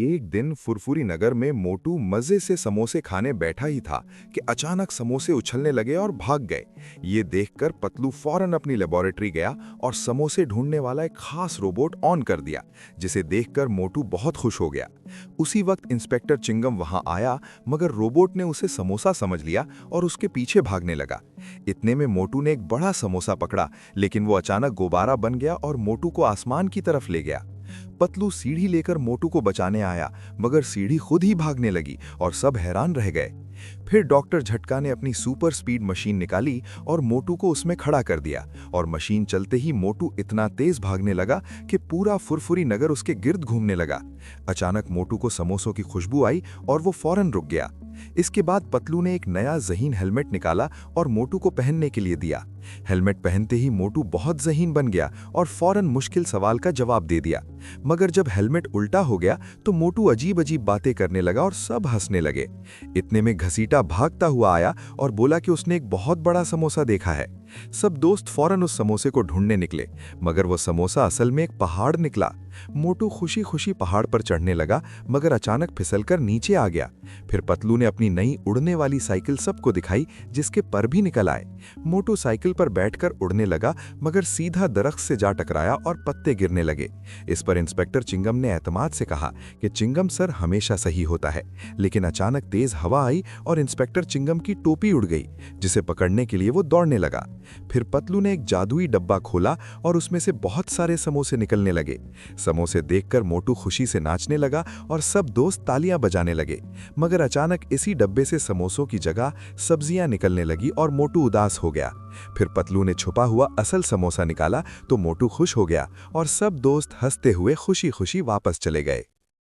एक दिन फुरफुरी नगर में मोटू मजे से समोसे खाने बैठा ही था कि अचानक समोसे उछलने लगे और भाग गए। ये देखकर पतलू फौरन अपनी लेबोरेटरी गया और समोसे ढूंढने वाला एक खास रोबोट ऑन कर दिया, जिसे देखकर मोटू बहुत खुश हो गया। उसी वक्त इंस्पेक्टर चिंगम वहां आया, मगर रोबोट ने उसे समोसा समझ लिया और उसके पीछे भागने लगा। इतने में मोटू ने एक बड़ा समोसा पकड़ा, लेकिन वो अचानक गुब्बारा बन गया और मोटू को आसमान की तरफ ले गया। पतलू सीढ़ी लेकर मोटू को बचाने आया, मगर सीढ़ी खुद ही भागने लगी और सब हैरान रह गए। फिर डॉक्टर झटका ने अपनी सुपर स्पीड मशीन निकाली और मोटू को उसमें खड़ा कर दिया, और मशीन चलते ही मोटू इतना तेज भागने लगा कि पूरा फुरफुरी नगर उसके गिर्द घूमने लगा। अचानक मोटू को समोसों की खुशबू आई और वो फौरन रुक गया। इसके बाद पतलू ने एक नया ज़हीन हेलमेट निकाला और मोटू को पहनने के लिए दिया। हेलमेट पहनते ही मोटू बहुत ज़हीन बन गया और फौरन मुश्किल सवाल का जवाब दे दिया। मगर जब हेलमेट उल्टा हो गया तो मोटू अजीब अजीब बातें करने लगा और सब हंसने लगे। इतने में घसीटा भागता हुआ आया और बोला कि उसने एक बहुत बड़ा समोसा देखा है। सब दोस्त फौरन उस समोसे को ढूंढने निकले, मगर वो समोसा असल में एक पहाड़ निकला। मोटू खुशी खुशी पहाड़ पर चढ़ने लगा, मगर अचानक फिसलकर नीचे आ गया। फिर पतलू ने अपनी नई उड़ने वाली साइकिल सबको दिखाई, जिसके पर भी निकल आए। मोटू साइकिल पर बैठकर उड़ने लगा, मगर सीधा दरख्त से जा टकराया और पत्ते गिरने लगे। इस पर इंस्पेक्टर चिंगम ने एतमाद से कहा कि चिंगम सर हमेशा सही होता है। लेकिन अचानक तेज हवा आई और इंस्पेक्टर चिंगम की टोपी उड़ गई, जिसे पकड़ने के लिए वो दौड़ने लगा। फिर पतलू ने एक जादुई डब्बा खोला और उसमें से बहुत सारे समोसे निकलने लगे। समोसे देखकर मोटू खुशी से नाचने लगा और सब दोस्त तालियां बजाने लगे। मगर अचानक इसी डब्बे से समोसों की जगह सब्जियां निकलने लगी और मोटू उदास हो गया। फिर पतलू ने छुपा हुआ असल समोसा निकाला तो मोटू खुश हो गया और सब दोस्त हंसते हुए खुशी खुशी वापस चले गए।